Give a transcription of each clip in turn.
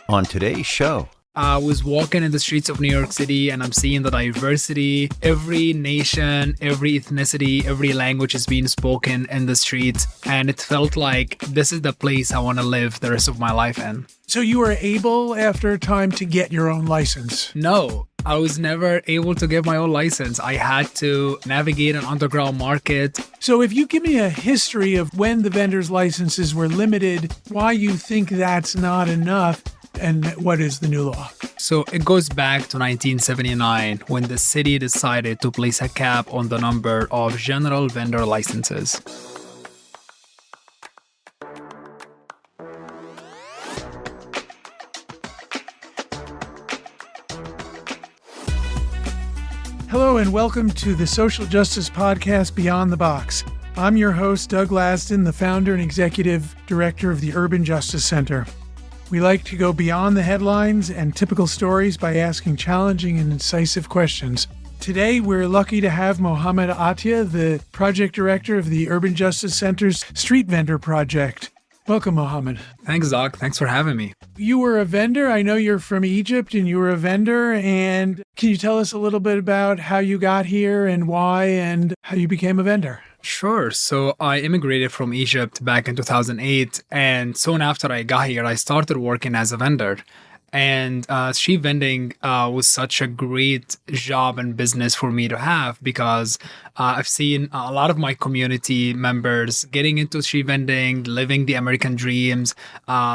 On today's show. I was walking in the streets of New York City and I'm seeing the diversity. Every nation, every ethnicity, every language is being spoken in the streets. And it felt like this is the place I want to live the rest of my life in. So you were able, after a time, to get your own license? No, I was never able to get my own license. I had to navigate an underground market. So if you give me a history of when the vendors' licenses were limited, why you think that's not enough, and what is the new law? So it goes back to 1979 when the city decided to place a cap on the number of general vendor licenses. Hello and welcome to the Social Justice Podcast Beyond the Box. I'm your host, Doug Lasdon, the founder and executive director of the Urban Justice Center. We like to go beyond the headlines and typical stories by asking challenging and incisive questions. Today, we're lucky to have Mohammed Attia, the project director of the Urban Justice Center's Street Vendor Project. Welcome, Mohammed. Thanks, Doc. Thanks for having me. You were a vendor. I know you're from Egypt and you were a vendor. And can you tell us a little bit about how you got here and why and how you became a vendor? Sure. So I immigrated from Egypt back in 2008. And soon after I got here, I started working as a vendor. And street vending was such a great job and business for me to have because I've seen a lot of my community members getting into street vending, living the American dreams,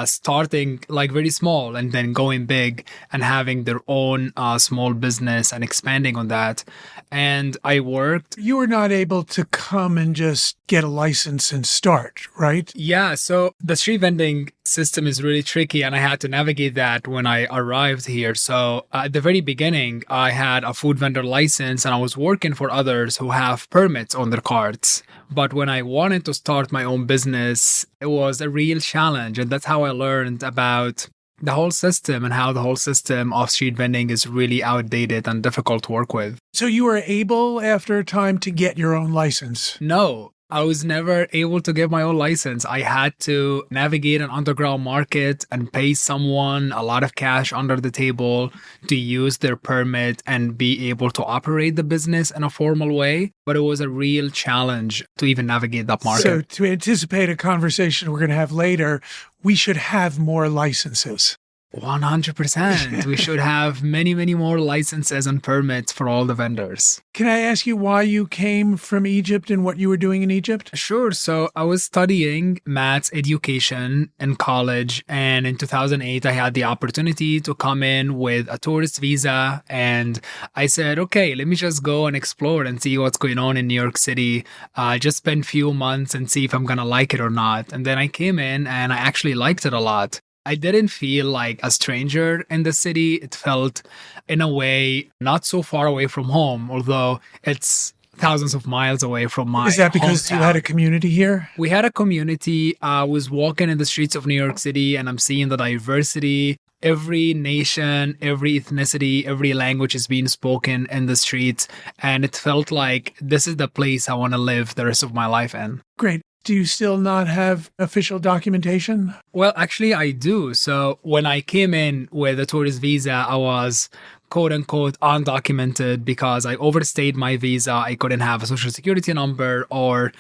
starting like very small and then going big and having their own small business and expanding on that. And I worked. You were not able to come and just get a license and start, right? Yeah. So the street vending system is really tricky and I had to navigate that when I arrived here. So at the very beginning, I had a food vendor license and I was working for others who have permits on their carts. But when I wanted to start my own business, it was a real challenge. And that's how I learned about the whole system and how the whole system of street vending is really outdated and difficult to work with. So you were able, after a time, to get your own license? No, I was never able to get my own license. I had to navigate an underground market and pay someone a lot of cash under the table to use their permit and be able to operate the business in a formal way. But it was a real challenge to even navigate that market. So to anticipate a conversation we're going to have later, we should have more licenses. 100%. We should have many, many more licenses and permits for all the vendors. Can I ask you why you came from Egypt and what you were doing in Egypt? Sure. So I was studying maths education in college. And in 2008, I had the opportunity to come in with a tourist visa. And I said, okay, let me just go and explore and see what's going on in New York City. Just spend a few months and see if I'm going to like it or not. And then I came in and I actually liked it a lot. I didn't feel like a stranger in the city. It felt, in a way, not so far away from home, although it's thousands of miles away from my Is that because hometown. you had a community here? We had a community. I was walking in the streets of New York City and I'm seeing the diversity. Every nation, every ethnicity, every language is being spoken in the streets. And it felt like this is the place I want to live the rest of my life in. Great. Do you still not have official documentation? Well, actually, I do. So when I came in with a tourist visa, I was quote unquote undocumented because I overstayed my visa. I couldn't have a social security number or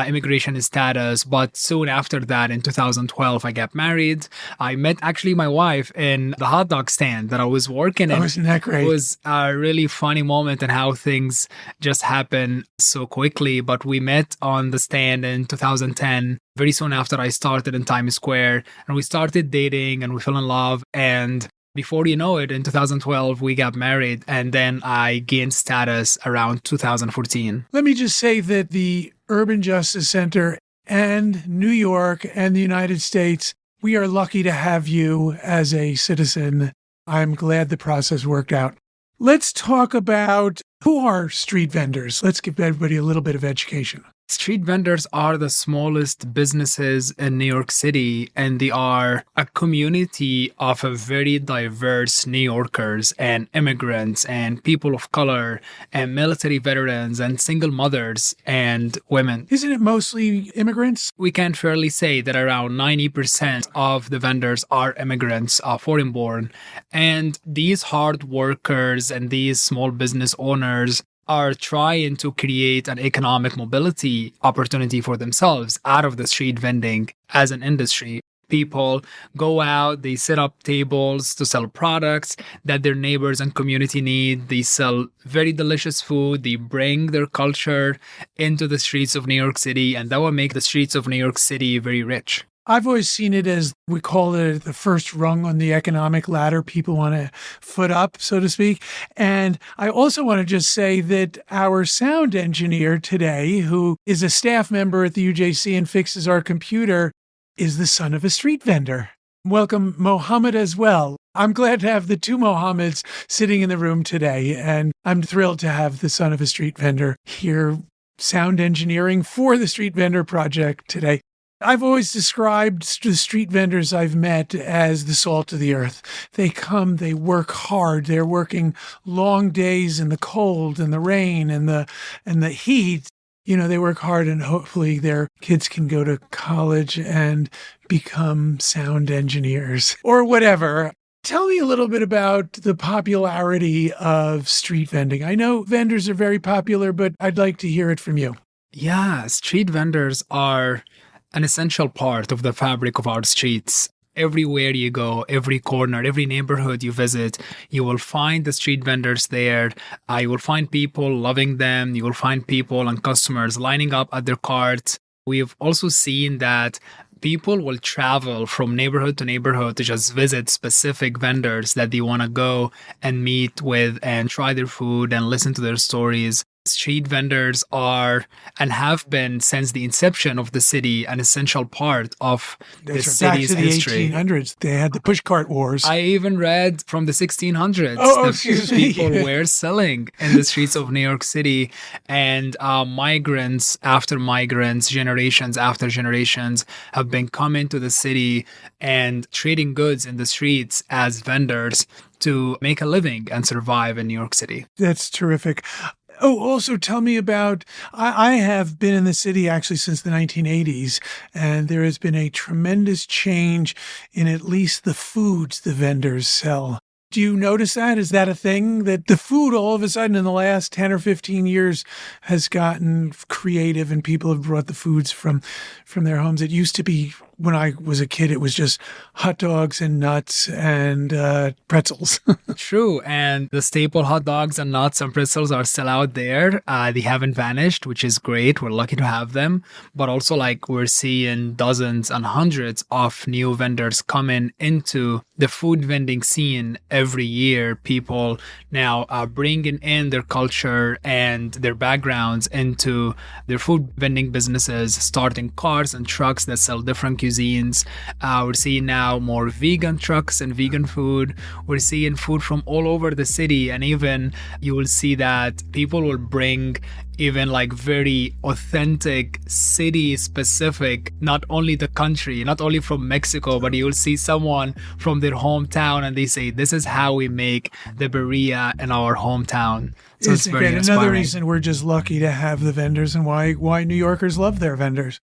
immigration status. But soon after that, in 2012, I got married. I met actually my wife in the hot dog stand that I was working in. Oh, isn't that great? It was a really funny moment and how things just happen so quickly. But we met on the stand in 2010. Very soon after I started in Times Square and we started dating and we fell in love. And before you know it, in 2012, we got married and then I gained status around 2014. Let me just say that the Urban Justice Center and New York and the United States, we are lucky to have you as a citizen. I'm glad the process worked out. Let's talk about who are street vendors. Let's give everybody a little bit of education. Street vendors are the smallest businesses in New York City, and they are a community of a very diverse New Yorkers and immigrants and people of color and military veterans and single mothers and women. Isn't it mostly immigrants? We can fairly say that around 90% of the vendors are immigrants, foreign born. And these hard workers and these small business owners are trying to create an economic mobility opportunity for themselves out of the street vending as an industry. People go out, they set up tables to sell products that their neighbors and community need. They sell very delicious food. They bring their culture into the streets of New York City, and that will make the streets of New York City very rich. I've always seen it as, we call it the first rung on the economic ladder. People want to foot up, so to speak. And I also want to just say that our sound engineer today, who is a staff member at the UJC and fixes our computer, is the son of a street vendor. Welcome, Mohammed, as well. I'm glad to have the two Mohammeds sitting in the room today, and I'm thrilled to have the son of a street vendor here, sound engineering for the Street Vendor Project today. I've always described the street vendors I've met as the salt of the earth. They come, they work hard. They're working long days in the cold and the rain and the heat. You know, they work hard, and hopefully their kids can go to college and become sound engineers or whatever. Tell me a little bit about the popularity of street vending. I know vendors are very popular, but I'd like to hear it from you. Yeah, street vendors are an essential part of the fabric of our streets. Everywhere you go, every corner, every neighborhood you visit, you will find the street vendors there. You will find people loving them. You will find people and customers lining up at their carts. We've also seen that people will travel from neighborhood to neighborhood to just visit specific vendors that they want to go and meet with and try their food and listen to their stories. Street vendors are and have been since the inception of the city an essential part of the city's history. Back to the 1800s, they had the pushcart wars. I even read from the 1600s that people were selling in the streets of New York City, and migrants after migrants, generations after generations have been coming to the city and trading goods in the streets as vendors to make a living and survive in New York City. That's terrific. Oh, also tell me about, I have been in the city actually since the 1980s, and there has been a tremendous change in at least the foods the vendors sell. Do you notice that? Is that a thing that the food all of a sudden in the last 10 or 15 years has gotten creative and people have brought the foods from their homes? It used to be, when I was a kid, it was just hot dogs and nuts and pretzels. True. And the staple hot dogs and nuts and pretzels are still out there. They haven't vanished, which is great. We're lucky to have them. But also, like, we're seeing dozens and hundreds of new vendors coming into the food vending scene every year. People now are bringing in their culture and their backgrounds into their food vending businesses, starting cars and trucks that sell different cuisines. We're seeing now more vegan trucks and vegan food. We're seeing food from all over the city, and even you will see that people will bring even like very authentic city specific, not only the country, not only from Mexico, but you will see someone from their hometown and they say, this is how we make the birria in our hometown. So it's very inspiring. Another reason we're just lucky to have the vendors and why New Yorkers love their vendors.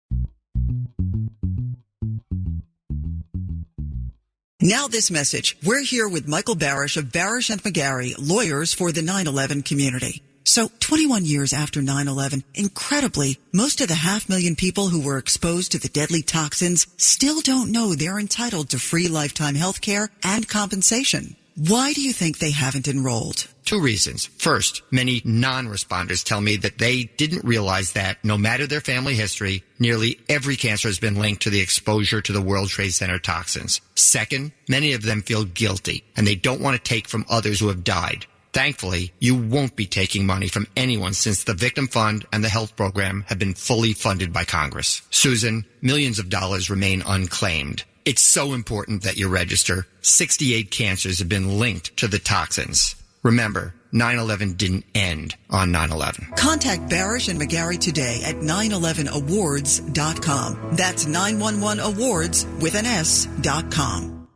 Now this message. We're here with Michael Barish of Barish & McGarry, lawyers for the 9/11 community. So 21 years after 9/11, incredibly, most of the 500,000 people who were exposed to the deadly toxins still don't know they're entitled to free lifetime health care and compensation. Why do you think they haven't enrolled? 2 reasons. First, many non-responders tell me that they didn't realize that no matter their family history, nearly every cancer has been linked to the exposure to the World Trade Center toxins. Second, many of them feel guilty and they don't want to take from others who have died. Thankfully, you won't be taking money from anyone since the Victim Fund and the health program have been fully funded by Congress. Susan, millions of dollars remain unclaimed. It's so important that you register. 68 cancers have been linked to the toxins. Remember, 9/11 didn't end on 9/11. Contact Barish and McGarry today at 911awards.com. That's 911awards with an S.com.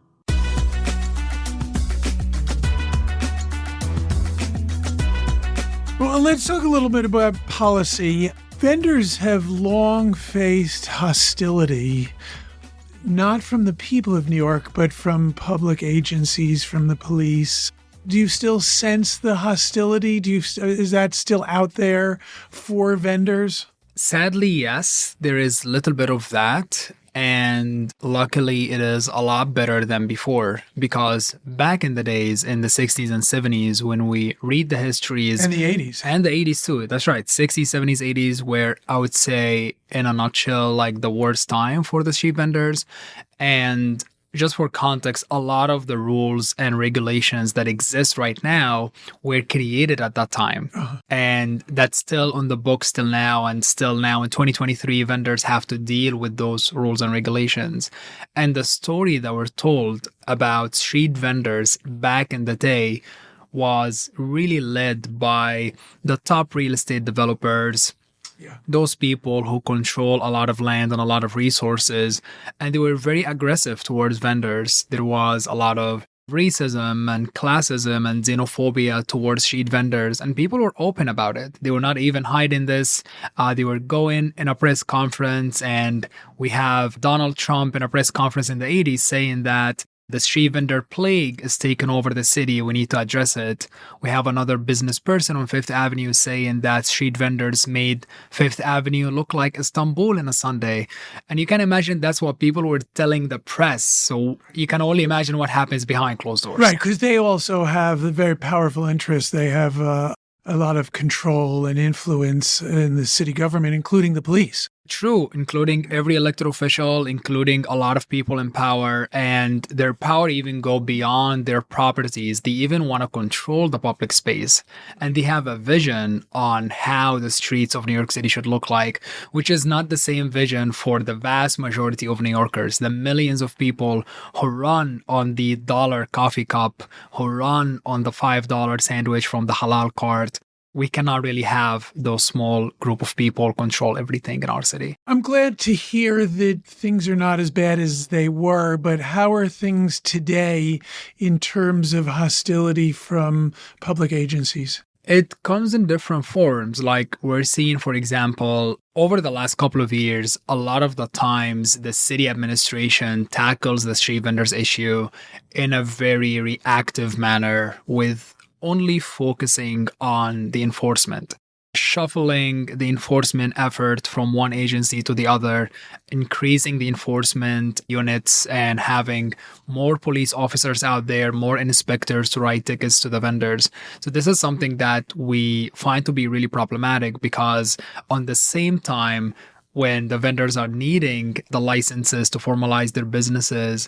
Well, let's talk a little bit about policy. Vendors have long faced hostility, not from the people of New York, but from public agencies, from the police. Do you still sense the hostility? Is that still out there for vendors? Sadly, yes, there is a little bit of that. And luckily, it is a lot better than before, because back in the days, in the 60s and 70s, when we read the histories... And the 80s. And the 80s too. That's right. 60s, 70s, 80s, where I would say, in a nutshell, like the worst time for the street vendors. And just for context, a lot of the rules and regulations that exist right now were created at that time. And that's still on the books still now. And still now in 2023, vendors have to deal with those rules and regulations. And the story that we're told about street vendors back in the day was really led by the top real estate developers, those people who control a lot of land and a lot of resources, and they were very aggressive towards vendors. There was a lot of racism and classism and xenophobia towards street vendors, and people were open about it. They were not even hiding this. They were going in a press conference, and we have Donald Trump in a press conference in the 80s saying that the street vendor plague is taking over the city. We need to address it. We have another business person on Fifth Avenue saying that street vendors made Fifth Avenue look like Istanbul on a Sunday. And you can imagine that's what people were telling the press. So you can only imagine what happens behind closed doors. Right, because they also have a very powerful interest. They have a lot of control and influence in the city government, including the police. True, including every elected official, including a lot of people in power, and their power even go beyond their properties. They even want to control the public space, and they have a vision on how the streets of New York City should look like, which is not the same vision for the vast majority of New Yorkers, the millions of people who run on the $1 coffee cup, who run on the $5 sandwich from the halal cart. We cannot really have those small group of people control everything in our city. I'm glad to hear that things are not as bad as they were, but how are things today in terms of hostility from public agencies? It comes in different forms. Like we're seeing, for example, over the last couple of years, a lot of the times the city administration tackles the street vendors issue in a very reactive manner, with only focusing on the enforcement, shuffling the enforcement effort from one agency to the other, increasing the enforcement units and having more police officers out there, more inspectors to write tickets to the vendors. So this is something that we find to be really problematic, because on the same time, when the vendors are needing the licenses to formalize their businesses,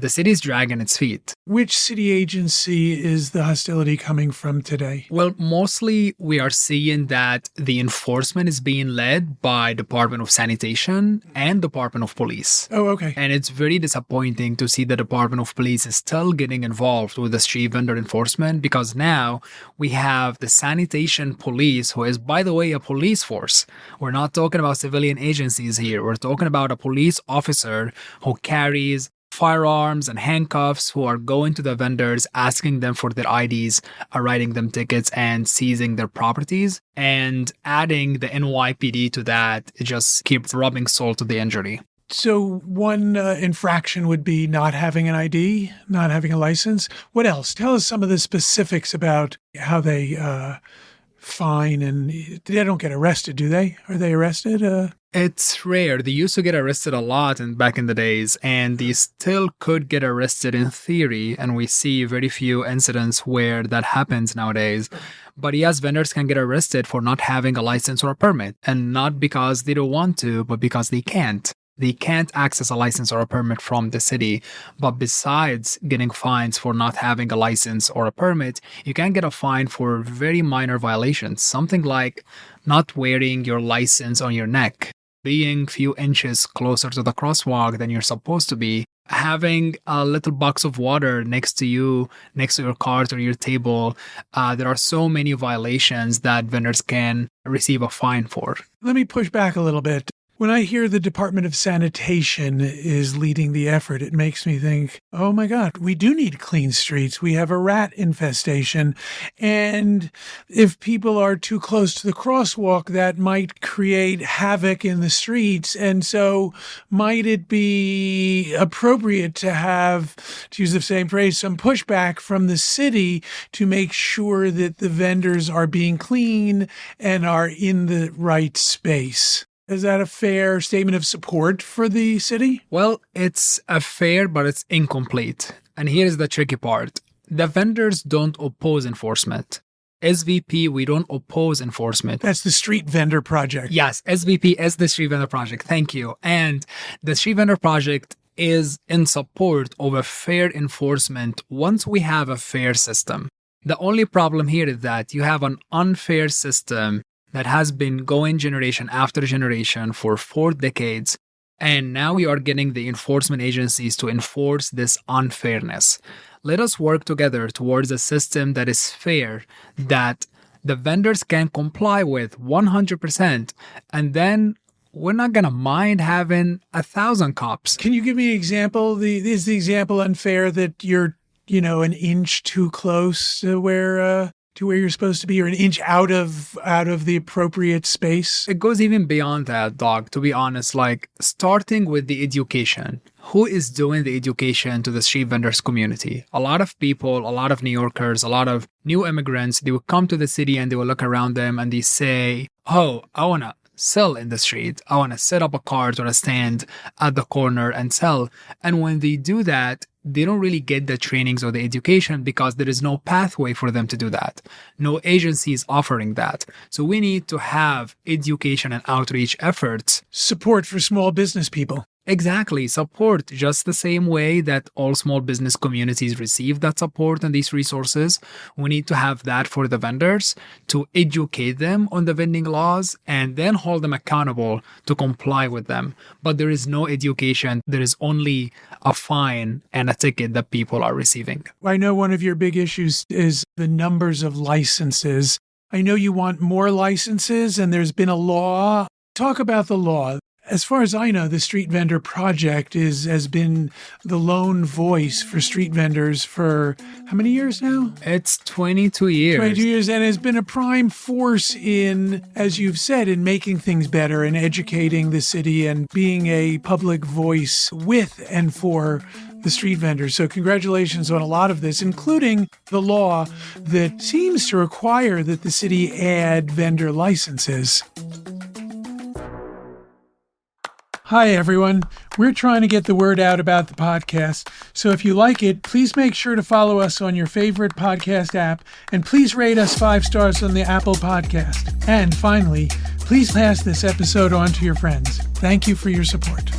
the city is dragging its feet. Which city agency is the hostility coming from today? Well, mostly we are seeing that the enforcement is being led by Department of Sanitation and Department of Police. Oh, okay. And it's very disappointing to see the Department of Police is still getting involved with the street vendor enforcement, because now we have the sanitation police, who is, by the way, a police force. We're not talking about civilian agencies here. We're talking about a police officer who carries firearms and handcuffs, who are going to the vendors, asking them for their IDs, writing them tickets, and seizing their properties. And adding the NYPD to that, it just keeps rubbing salt to the injury. So one infraction would be not having an ID, not having a license. What else? Tell us some of the specifics about how they fine, and they don't get arrested, do they? Are they arrested? It's rare. They used to get arrested a lot back in the days, and they still could get arrested in theory, and we see very few incidents where that happens nowadays. But yes, vendors can get arrested for not having a license or a permit, and not because they don't want to, but because they can't. They can't access a license or a permit from the city. But besides getting fines for not having a license or a permit, you can get a fine for very minor violations. Something like not wearing your license on your neck, being few inches closer to the crosswalk than you're supposed to be, having a little box of water next to you, next to your cart or your table. There are so many violations that vendors can receive a fine for. Let me push back a little bit. When I hear the Department of Sanitation is leading the effort, it makes me think, oh my God, we do need clean streets. We have a rat infestation. And if people are too close to the crosswalk, that might create havoc in the streets. And so might it be appropriate to have, to use the same phrase, some pushback from the city to make sure that the vendors are being clean and are in the right space? Is that a fair statement of support for the city? Well, it's a fair, but it's incomplete. And here's the tricky part. The vendors don't oppose enforcement. SVP, we don't oppose enforcement. That's the Street Vendor Project. Yes, SVP is the Street Vendor Project. Thank you. And the Street Vendor Project is in support of a fair enforcement once we have a fair system. The only problem here is that you have an unfair system that has been going generation after generation for 4 decades. And now we are getting the enforcement agencies to enforce this unfairness. Let us work together towards a system that is fair, that the vendors can comply with 100%. And then we're not going to mind having 1,000 cops. Can you give me an example? Is the example unfair that you're, an inch too close to where you're supposed to be, or an inch out of the appropriate space? It goes even beyond that, Doc, to be honest, like starting with the education. Who is doing the education to the street vendors community? A lot of people, a lot of New Yorkers, a lot of new immigrants, they will come to the city and they will look around them and they say, oh, I want to sell in the street. I want to set up a cart or a stand at the corner and sell. And when they do that, they don't really get the trainings or the education because there is no pathway for them to do that. No agency is offering that. So we need to have education and outreach efforts. Support for small business people. Exactly. Support just the same way that all small business communities receive that support and these resources. We need to have that for the vendors to educate them on the vending laws and then hold them accountable to comply with them. But there is no education. There is only a fine and a ticket that people are receiving. I know one of your big issues is the numbers of licenses. I know you want more licenses and there's been a law. Talk about the law. As far as I know, the Street Vendor Project has been the lone voice for street vendors for how many years now? It's 22 years. 22 years, and has been a prime force in, as you've said, in making things better and educating the city and being a public voice with and for the street vendors. So congratulations on a lot of this, including the law that seems to require that the city add vendor licenses. Hi, everyone. We're trying to get the word out about the podcast. So if you like it, please make sure to follow us on your favorite podcast app, and please rate us 5 stars on the Apple Podcast. And finally, please pass this episode on to your friends. Thank you for your support.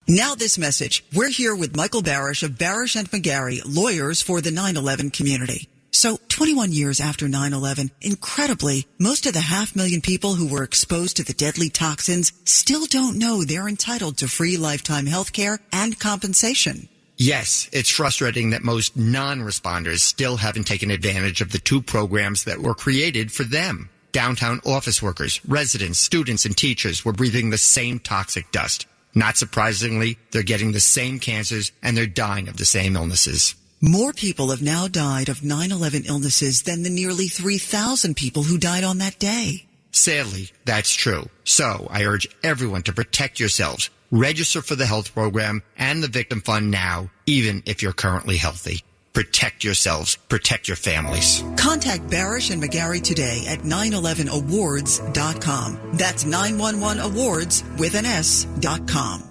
Now this message. We're here with Michael Barish of Barish & McGarry, lawyers for the 9/11 community. So 21 years after 9/11, incredibly, most of the 500,000 people who were exposed to the deadly toxins still don't know they're entitled to free lifetime health care and compensation. Yes, it's frustrating that most non-responders still haven't taken advantage of the 2 programs that were created for them. Downtown office workers, residents, students, and teachers were breathing the same toxic dust. Not surprisingly, they're getting the same cancers and they're dying of the same illnesses. More people have now died of 9/11 illnesses than the nearly 3,000 people who died on that day. Sadly, that's true. So I urge everyone to protect yourselves. Register for the health program and the victim fund now, even if you're currently healthy. Protect yourselves. Protect your families. Contact Barish & McGarry today at 911awards.com. That's 911awards with an S.com.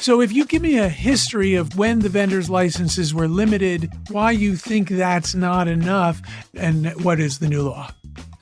So if you give me a history of when the vendors' licenses were limited, why you think that's not enough, and what is the new law?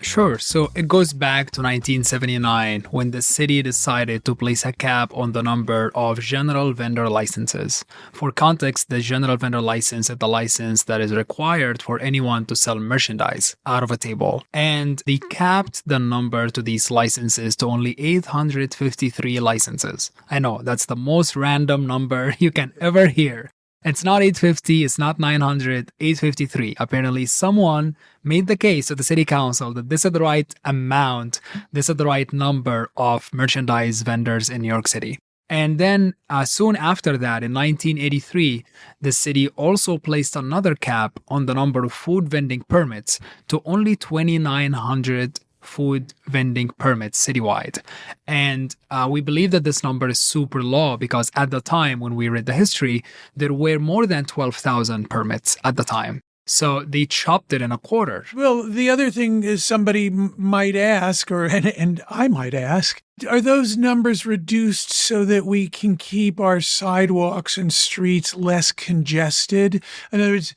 Sure. So it goes back to 1979 when the city decided to place a cap on the number of general vendor licenses. For context, the general vendor license is the license that is required for anyone to sell merchandise out of a table. And they capped the number to these licenses to only 853 licenses. I know, that's the most random number you can ever hear. It's not 850, it's not 900, 853. Apparently, someone made the case to the city council that this is the right amount, this is the right number of merchandise vendors in New York City. And then soon after that, in 1983, the city also placed another cap on the number of food vending permits to only 2,900 food vending permits citywide. And we believe that this number is super low because at the time when we read the history, there were more than 12,000 permits at the time. So they chopped it in a quarter. Well, the other thing is somebody might ask, and I might ask, are those numbers reduced so that we can keep our sidewalks and streets less congested? In other words,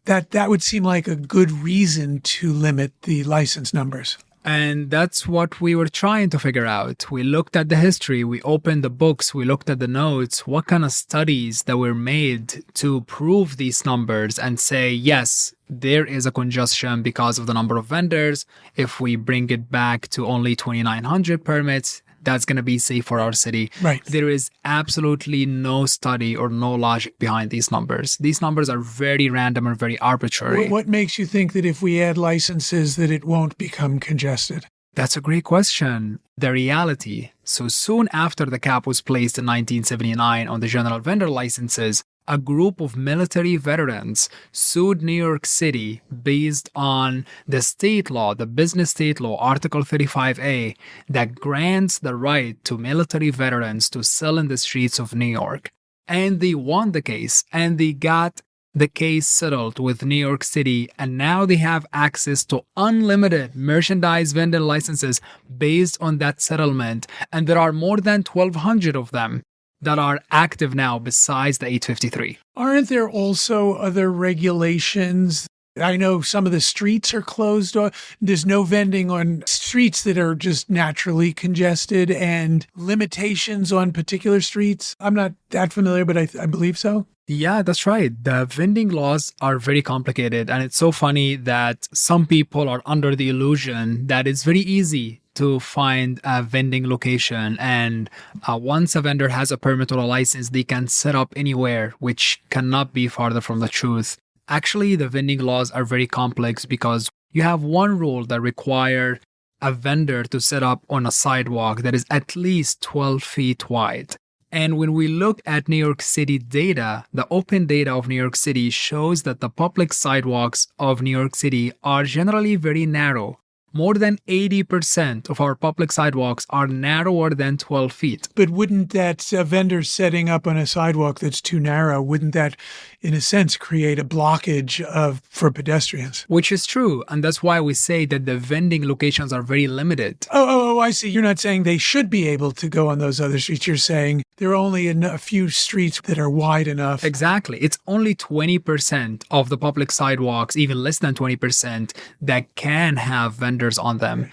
that would seem like a good reason to limit the license numbers. And that's what we were trying to figure out. We looked at the history, we opened the books, we looked at the notes, what kind of studies that were made to prove these numbers and say, yes, there is a congestion because of the number of vendors. If we bring it back to only 2,900 permits, that's going to be safe for our city. Right. There is absolutely no study or no logic behind these numbers. These numbers are very random and very arbitrary. What makes you think that if we add licenses that it won't become congested? That's a great question. The reality. So soon after the cap was placed in 1979 on the general vendor licenses, a group of military veterans sued New York City based on the state law, the business state law, Article 35A, that grants the right to military veterans to sell in the streets of New York. And they won the case, and they got the case settled with New York City, and now they have access to unlimited merchandise vendor licenses based on that settlement. And there are more than 1,200 of them that are active now besides the 853. Aren't there also other regulations? I know some of the streets are closed. There's no vending on streets that are just naturally congested and limitations on particular streets. I'm not that familiar, but I believe so. Yeah, that's right. The vending laws are very complicated. And it's so funny that some people are under the illusion that it's very easy to find a vending location. And once a vendor has a permit or a license, they can set up anywhere, which cannot be farther from the truth. Actually, the vending laws are very complex because you have one rule that requires a vendor to set up on a sidewalk that is at least 12 feet wide. And when we look at New York City data, the open data of New York City shows that the public sidewalks of New York City are generally very narrow. More than 80% of our public sidewalks are narrower than 12 feet. But wouldn't that vendor setting up on a sidewalk that's too narrow, wouldn't that, in a sense, create a blockage for pedestrians? Which is true. And that's why we say that the vending locations are very limited. Oh, I see. You're not saying they should be able to go on those other streets. You're saying there are only a few streets that are wide enough. Exactly. It's only 20% of the public sidewalks, even less than 20%, that can have vendors on them.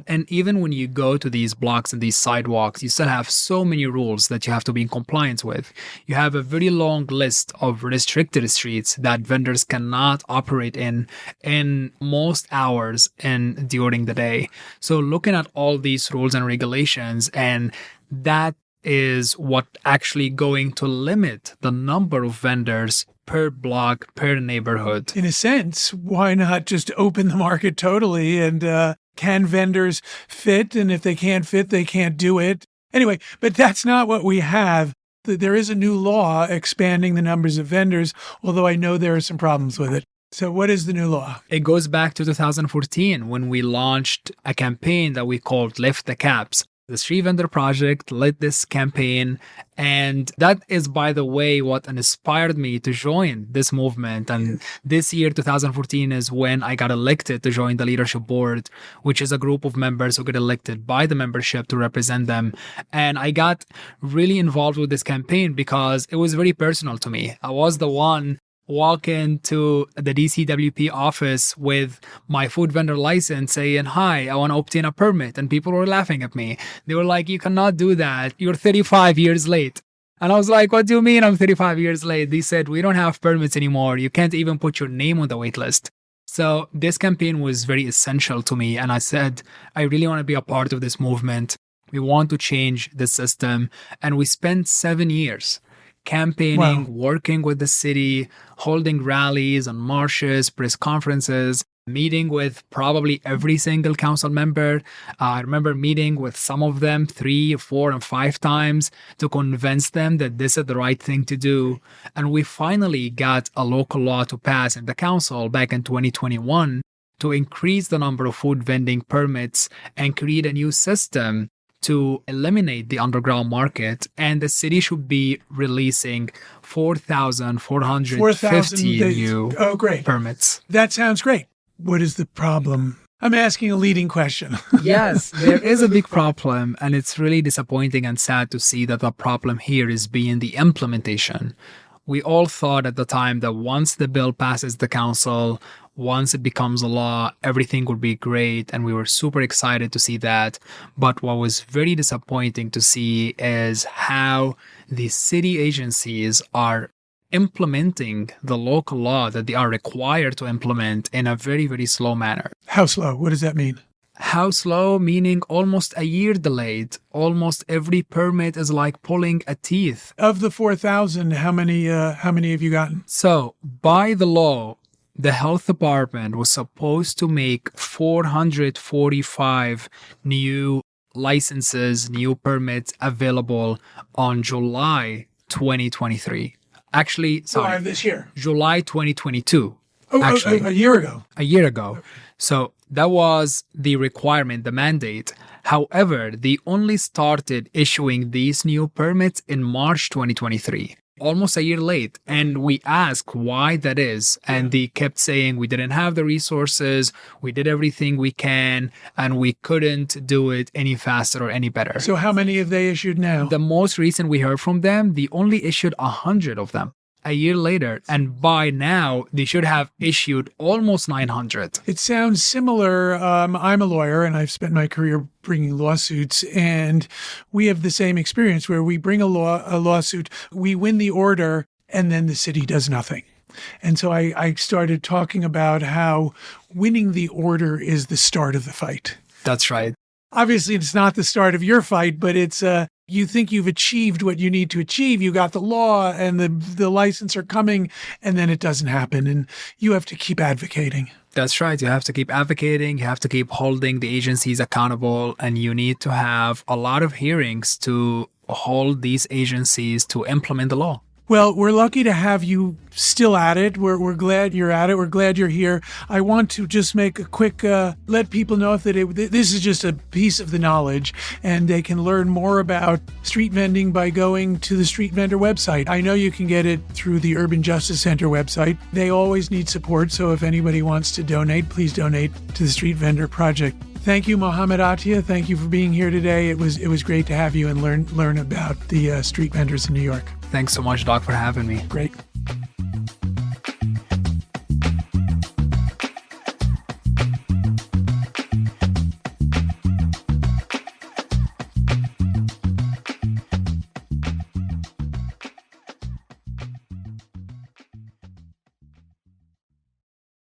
And even when you go to these blocks and these sidewalks, you still have so many rules that you have to be in compliance with. You have a very long list of restricted streets that vendors cannot operate in most hours and during the day. So looking at all these rules and regulations, and that is what actually going to limit the number of vendors per block, per neighborhood. In a sense, why not just open the market totally and can vendors fit? And if they can't fit, they can't do it. Anyway, but that's not what we have. There is a new law expanding the numbers of vendors, although I know there are some problems with it. So what is the new law? It goes back to 2014 when we launched a campaign that we called Lift the Caps. The Street Vendor Project led this campaign, and that is, by the way, what inspired me to join this movement. And this year, 2014, is when I got elected to join the leadership board, which is a group of members who get elected by the membership to represent them. And I got really involved with this campaign because it was very personal to me. I was the one walk into the DCWP office with my food vendor license saying, hi, I want to obtain a permit. And people were laughing at me. They were like, you cannot do that. You're 35 years late. And I was like, what do you mean I'm 35 years late? They said, we don't have permits anymore. You can't even put your name on the wait list. So this campaign was very essential to me. And I said, I really want to be a part of this movement. We want to change the system. And we spent 7 years campaigning, working with the city, holding rallies and marches, press conferences, meeting with probably every single council member. I remember meeting with some of them 3, 4, and 5 times to convince them that this is the right thing to do. And we finally got a local law to pass in the council back in 2021 to increase the number of food vending permits and create a new system to eliminate the underground market, and the city should be releasing 4,450 new permits. That sounds great. What is the problem? I'm asking a leading question. Yes, there is a big problem, and it's really disappointing and sad to see that the problem here is being the implementation. We all thought at the time that once the bill passes the council, once it becomes a law, everything would be great, and we were super excited to see that. But what was very disappointing to see is how the city agencies are implementing the local law that they are required to implement in a very, very slow manner. How slow? What does that mean? How slow, meaning almost a year delayed. Almost every permit is like pulling a teeth. Of the 4,000, how many have you gotten? So by the law, the health department was supposed to make 445 new licenses, new permits available on July 2023. Actually, July of this year. July 2022. Actually, a year ago. A year ago. So that was the requirement, the mandate. However, they only started issuing these new permits in March 2023. Almost a year late. And we asked why that is. And they kept saying we didn't have the resources, we did everything we can, and we couldn't do it any faster or any better. So how many have they issued now? The most recent we heard from them, they only issued 100 of them a year later. And by now, they should have issued almost 900. It sounds similar. I'm a lawyer, and I've spent my career bringing lawsuits, and we have the same experience where we bring a lawsuit, we win the order, and then the city does nothing. And so I started talking about how winning the order is the start of the fight. That's right. Obviously, it's not the start of your fight, but it's you think you've achieved what you need to achieve. You got the law and the license are coming, and then it doesn't happen. And you have to keep advocating. That's right. You have to keep advocating. You have to keep holding the agencies accountable. And you need to have a lot of hearings to hold these agencies to implement the law. Well, we're lucky to have you still at it. We're glad you're at it. We're glad you're here. I want to just make a quick, let people know that this is just a piece of the knowledge, and they can learn more about street vending by going to the Street Vendor website. I know you can get it through the Urban Justice Center website. They always need support, so if anybody wants to donate, please donate to the Street Vendor Project. Thank you, Mohammed Attia. Thank you for being here today. It was great to have you and learn about the street vendors in New York. Thanks so much, Doc, for having me. Great.